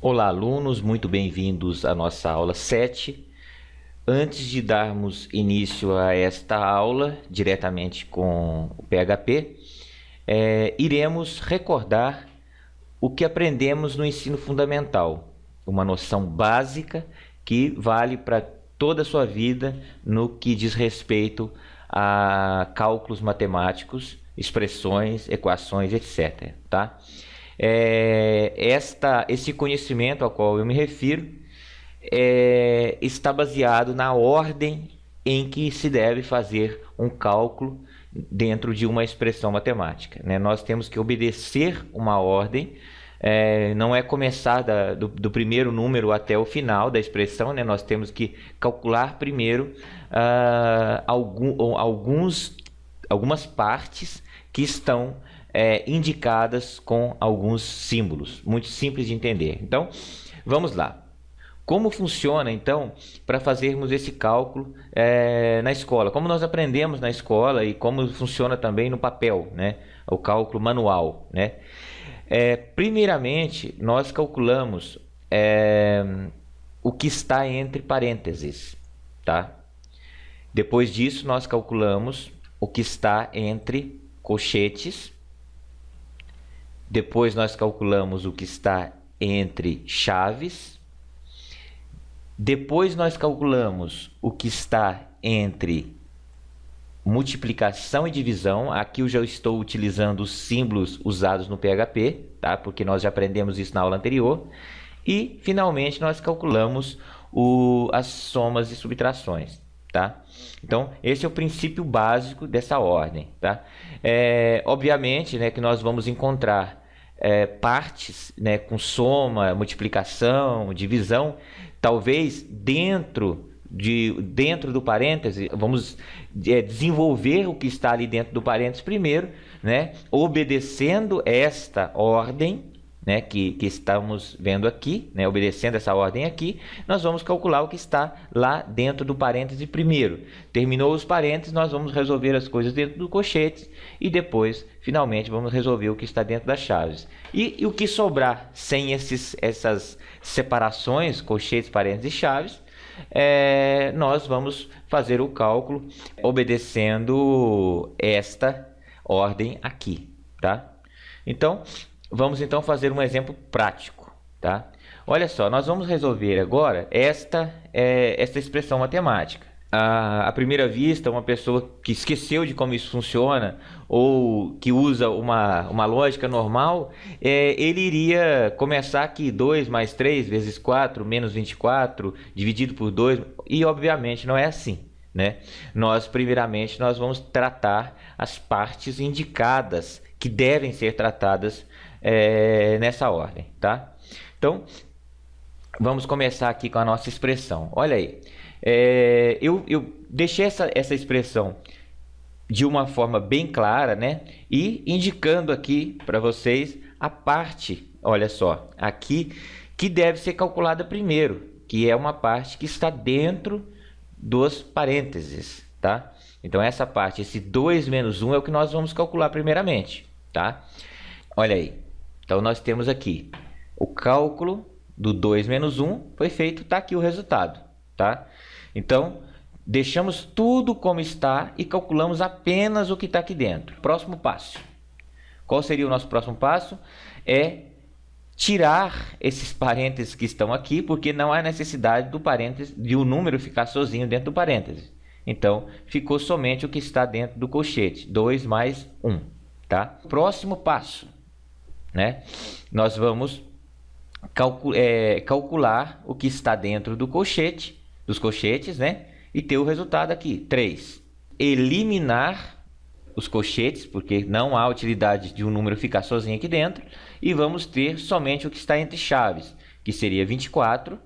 Olá, alunos, muito bem-vindos à nossa aula 7. Antes de darmos início a esta aula, diretamente com o PHP, iremos recordar o que aprendemos no ensino fundamental, uma noção básica que vale para toda a sua vida no que diz respeito a cálculos matemáticos, expressões, equações, etc. Tá? Esse conhecimento ao qual eu me refiro está baseado na ordem em que se deve fazer um cálculo dentro de uma expressão matemática, né? Nós temos que obedecer uma ordem, não é começar do primeiro número até o final da expressão, né? Nós temos que calcular primeiro algumas partes que estão indicadas com alguns símbolos, muito simples de entender. Então, vamos lá. Como funciona, então, para fazermos esse cálculo na escola? Como nós aprendemos na escola e como funciona também no papel, né? O cálculo manual, né? Primeiramente, nós calculamos o que está entre parênteses, tá? Depois disso, nós calculamos o que está entre colchetes. Depois nós calculamos o que está entre chaves. Depois nós calculamos o que está entre multiplicação e divisão. Aqui eu já estou utilizando os símbolos usados no PHP, tá? Porque nós já aprendemos isso na aula anterior. E, finalmente, nós calculamos as somas e subtrações, tá? Então, esse é o princípio básico dessa ordem, tá? Obviamente, né, que nós vamos encontrar partes, né, com soma, multiplicação, divisão, talvez dentro do parêntese. Vamos desenvolver o que está ali dentro do parêntese primeiro, né, obedecendo esta ordem, né, que estamos vendo aqui, né, obedecendo essa ordem aqui, nós vamos calcular o que está lá dentro do parêntese primeiro. Terminou os parênteses, nós vamos resolver as coisas dentro do colchete e depois, finalmente, vamos resolver o que está dentro das chaves. E o que sobrar sem essas separações, colchetes, parênteses e chaves, nós vamos fazer o cálculo obedecendo esta ordem aqui, tá? Então, vamos então fazer um exemplo prático, tá? Olha só, nós vamos resolver agora esta expressão matemática. À primeira vista, uma pessoa que esqueceu de como isso funciona ou que usa uma lógica normal, ele iria começar aqui 2 mais 3 vezes 4 menos 24 dividido por 2, e obviamente não é assim, né? Primeiramente, nós vamos tratar as partes indicadas que devem ser tratadas nessa ordem, tá? Então, vamos começar aqui com a nossa expressão. Olha aí, eu deixei essa expressão de uma forma bem clara, né? E indicando aqui para vocês a parte, olha só, aqui que deve ser calculada primeiro, que é uma parte que está dentro dos parênteses, tá? Então, essa parte, esse 2 menos 1 é o que nós vamos calcular primeiramente, tá? Olha aí. Então, nós temos aqui o cálculo do 2 menos 1 foi feito, está aqui o resultado, tá? Então, deixamos tudo como está e calculamos apenas o que está aqui dentro. Próximo passo. Qual seria o nosso próximo passo? Tirar esses parênteses que estão aqui, porque não há necessidade de um número ficar sozinho dentro do parêntese. Então, ficou somente o que está dentro do colchete, 2 mais 1, tá? Próximo passo, né? Nós vamos calcular o que está dentro dos colchetes, né? E ter o resultado aqui, 3. Eliminar os colchetes, porque não há utilidade de um número ficar sozinho aqui dentro. E vamos ter somente o que está entre chaves, que seria 24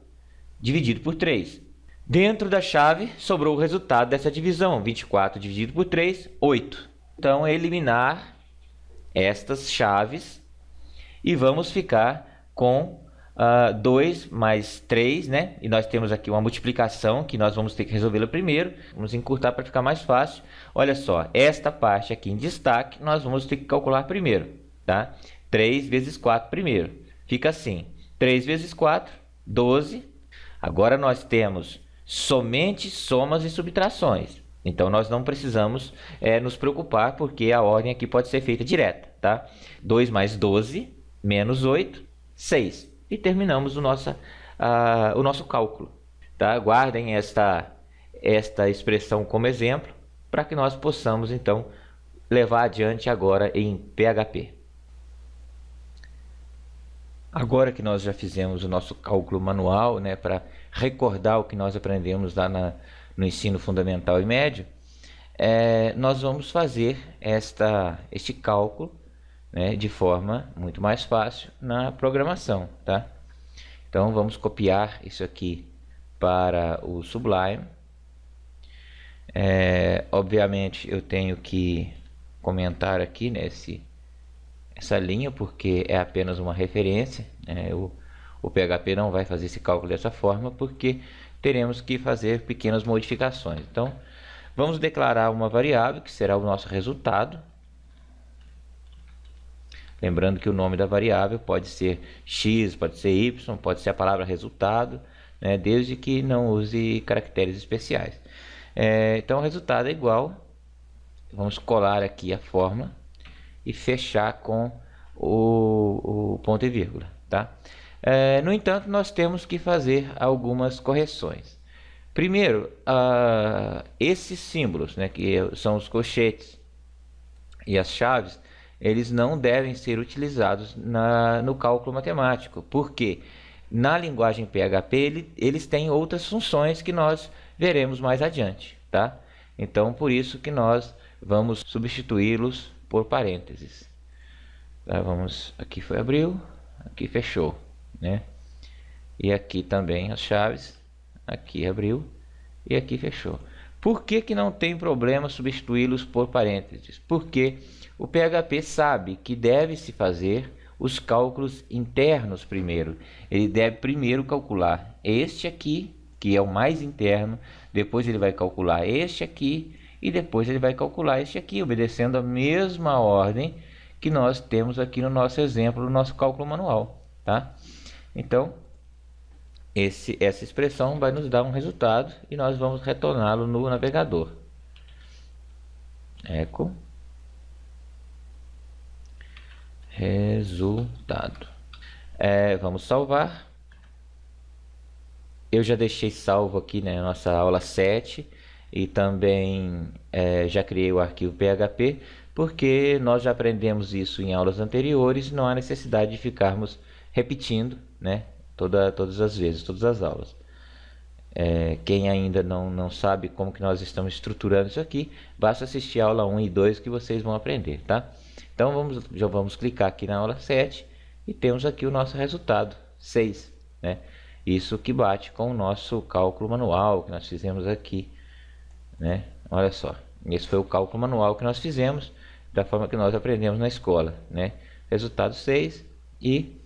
dividido por 3. Dentro da chave, sobrou o resultado dessa divisão, 24 dividido por 3, 8. Então, eliminar estas chaves e vamos ficar com 2 mais 3, né? E nós temos aqui uma multiplicação que nós vamos ter que resolvê-la primeiro. Vamos encurtar para ficar mais fácil. Olha só, esta parte aqui em destaque nós vamos ter que calcular primeiro, tá? 3 vezes 4 primeiro. Fica assim, 3 vezes 4, 12. Agora nós temos somente somas e subtrações. Então, nós não precisamos nos preocupar, porque a ordem aqui pode ser feita direta, tá? 2 mais 12, menos 8, 6. E terminamos o nosso cálculo, tá? Guardem esta expressão como exemplo, para que nós possamos, então, levar adiante agora em PHP. Agora que nós já fizemos o nosso cálculo manual, né, para recordar o que nós aprendemos lá no ensino fundamental e médio, nós vamos fazer este cálculo, né, de forma muito mais fácil na programação, tá? Então, vamos copiar isso aqui para o Sublime. Obviamente, eu tenho que comentar aqui, né, essa linha, porque é apenas uma referência, né? O PHP não vai fazer esse cálculo dessa forma, porque teremos que fazer pequenas modificações. Então, vamos declarar uma variável, que será o nosso resultado. Lembrando que o nome da variável pode ser x, pode ser y, pode ser a palavra resultado, né? Desde que não use caracteres especiais. Então, o resultado é igual. Vamos colar aqui a forma e fechar com o ponto e vírgula, tá? No entanto, nós temos que fazer algumas correções. Primeiro, esses símbolos, né, que são os colchetes e as chaves, eles não devem ser utilizados no cálculo matemático, porque na linguagem PHP eles têm outras funções que nós veremos mais adiante, tá? Então, por isso que nós vamos substituí-los por parênteses. Tá, aqui foi abriu, aqui fechou, né? E aqui também as chaves, aqui abriu e aqui fechou. Por que não tem problema substituí-los por parênteses? Porque o PHP sabe que deve-se fazer os cálculos internos primeiro. Ele deve primeiro calcular este aqui, que é o mais interno, depois ele vai calcular este aqui, e depois ele vai calcular este aqui, obedecendo a mesma ordem que nós temos aqui no nosso exemplo, no nosso cálculo manual, tá? Então, essa expressão vai nos dar um resultado e nós vamos retorná-lo no navegador. Echo resultado. Vamos salvar. Eu já deixei salvo aqui, né, nossa aula 7, e também já criei o arquivo PHP, porque nós já aprendemos isso em aulas anteriores, não há necessidade de ficarmos repetindo, né, todas as vezes, todas as aulas. Quem ainda não sabe como que nós estamos estruturando isso aqui, basta assistir a aula 1 e 2 que vocês vão aprender, tá? Então, já vamos clicar aqui na aula 7 e temos aqui o nosso resultado, 6, né? Isso que bate com o nosso cálculo manual que nós fizemos aqui, né? Olha só, esse foi o cálculo manual que nós fizemos da forma que nós aprendemos na escola, né? Resultado 6 e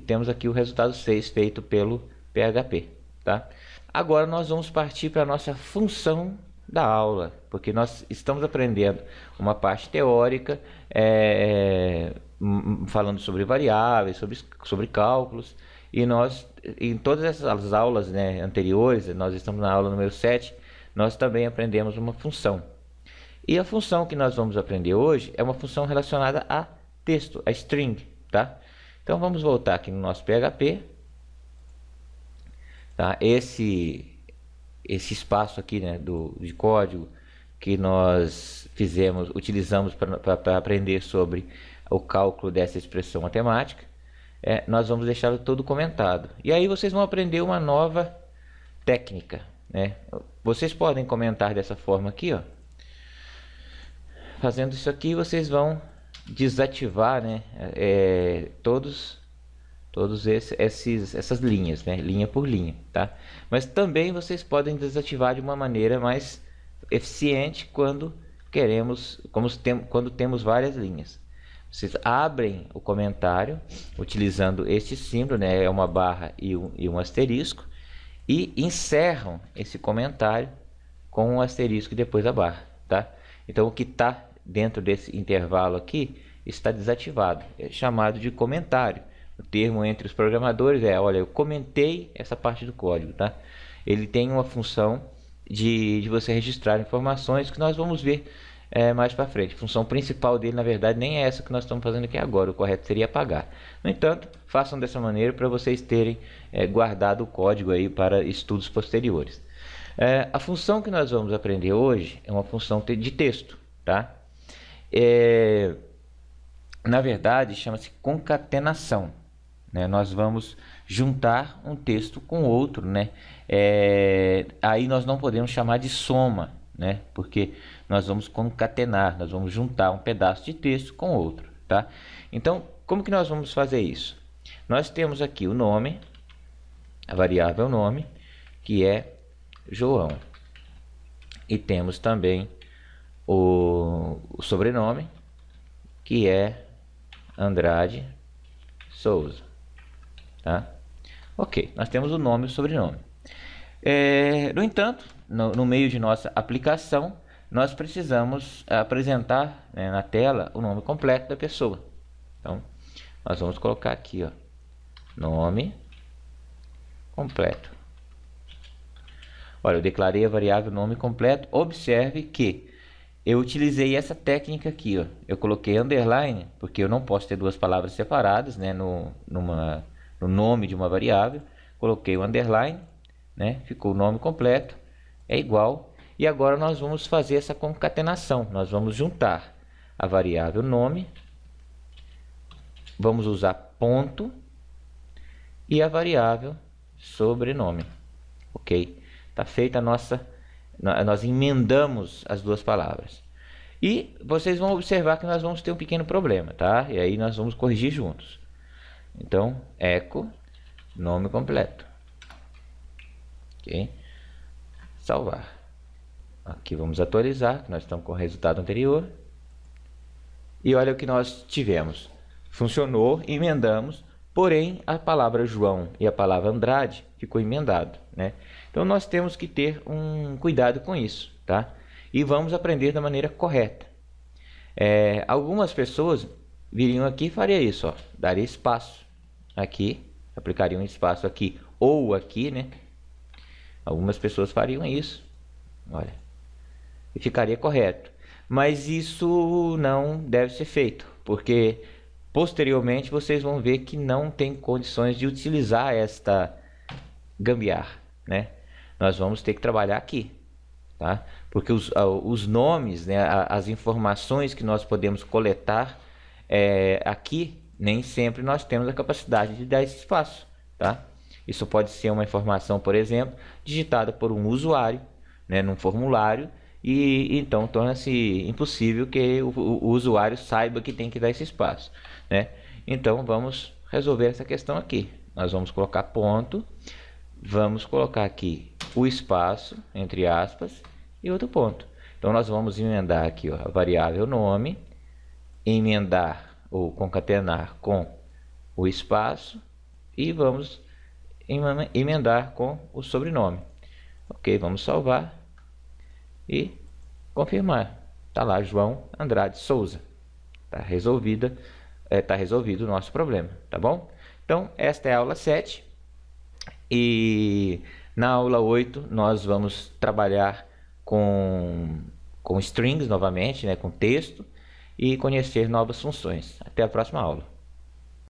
temos aqui o resultado 6 feito pelo PHP, tá? Agora nós vamos partir para a nossa função da aula, porque nós estamos aprendendo uma parte teórica, falando sobre variáveis, sobre cálculos, e nós, em todas essas aulas, né, anteriores, nós estamos na aula número 7, nós também aprendemos uma função. E a função que nós vamos aprender hoje é uma função relacionada a texto, a string, tá? Então vamos voltar aqui no nosso PHP, tá? Esse espaço aqui, né, de código que nós utilizamos para aprender sobre o cálculo dessa expressão matemática, nós vamos deixá-lo todo comentado. E aí vocês vão aprender uma nova técnica, né? Vocês podem comentar dessa forma aqui, ó. Fazendo isso aqui, vocês vão desativar, né, todas essas linhas, né, linha por linha, tá? Mas também vocês podem desativar de uma maneira mais eficiente quando temos várias linhas. Vocês abrem o comentário utilizando este símbolo, né, é uma barra e um asterisco, e encerram esse comentário com um asterisco e depois a barra, tá? Então o que está dentro desse intervalo aqui está desativado, é chamado de comentário, o termo entre os programadores é, olha, eu comentei essa parte do código, tá? Ele tem uma função de você registrar informações que nós vamos ver mais para frente. A função principal dele, na verdade, nem é essa que nós estamos fazendo aqui agora. O correto seria apagar. No entanto, façam dessa maneira para vocês terem guardado o código aí para estudos posteriores. A função que nós vamos aprender hoje é uma função de texto, tá? Na verdade, chama-se concatenação, né? Nós vamos juntar um texto com outro, né? Aí nós não podemos chamar de soma, né? Porque nós vamos concatenar, nós vamos juntar um pedaço de texto com outro, tá? Então, como que nós vamos fazer isso? Nós temos aqui o nome, a variável nome, que é João. E temos também o sobrenome, que é Andrade Souza, tá? Ok, nós temos o nome e o sobrenome. No entanto, no meio de nossa aplicação, nós precisamos apresentar, né, na tela o nome completo da pessoa. Então, nós vamos colocar aqui, ó, nome completo. Olha, eu declarei a variável nome completo. Observe que eu utilizei essa técnica aqui, ó. Eu coloquei underline, porque eu não posso ter duas palavras separadas, né, no nome de uma variável. Coloquei o underline, né, ficou o nome completo, é igual. E agora nós vamos fazer essa concatenação. Nós vamos juntar a variável nome, vamos usar ponto e a variável sobrenome. Ok? Está feita a nossa... Nós emendamos as duas palavras. E vocês vão observar que nós vamos ter um pequeno problema, tá? E aí nós vamos corrigir juntos. Então, eco nome completo. Ok? Salvar. Aqui vamos atualizar, nós estamos com o resultado anterior. E olha o que nós tivemos. Funcionou, emendamos, porém a palavra João e a palavra Andrade ficou emendado, né? Então nós temos que ter um cuidado com isso, tá? E vamos aprender da maneira correta. Algumas pessoas viriam aqui e fariam isso, ó, daria espaço aqui, aplicariam um espaço aqui ou aqui, né? Algumas pessoas fariam isso, olha, e ficaria correto. Mas isso não deve ser feito, porque posteriormente vocês vão ver que não tem condições de utilizar esta gambiarra, né? Nós vamos ter que trabalhar aqui, tá? Porque os nomes, né, as informações que nós podemos coletar aqui, nem sempre nós temos a capacidade de dar esse espaço, tá? Isso pode ser uma informação, por exemplo, digitada por um usuário, né, num formulário, e então torna-se impossível que o usuário saiba que tem que dar esse espaço, né? Então vamos resolver essa questão aqui. Nós vamos colocar ponto, vamos colocar aqui o espaço entre aspas e outro ponto. Então nós vamos emendar aqui, ó, a variável nome, emendar ou concatenar com o espaço e vamos emendar com o sobrenome. Ok, vamos salvar e confirmar. Tá lá, João Andrade Souza. Tá resolvido o nosso problema, tá bom? Então, esta é a aula 7 e na aula 8 nós vamos trabalhar com strings novamente, né, com texto e conhecer novas funções. Até a próxima aula.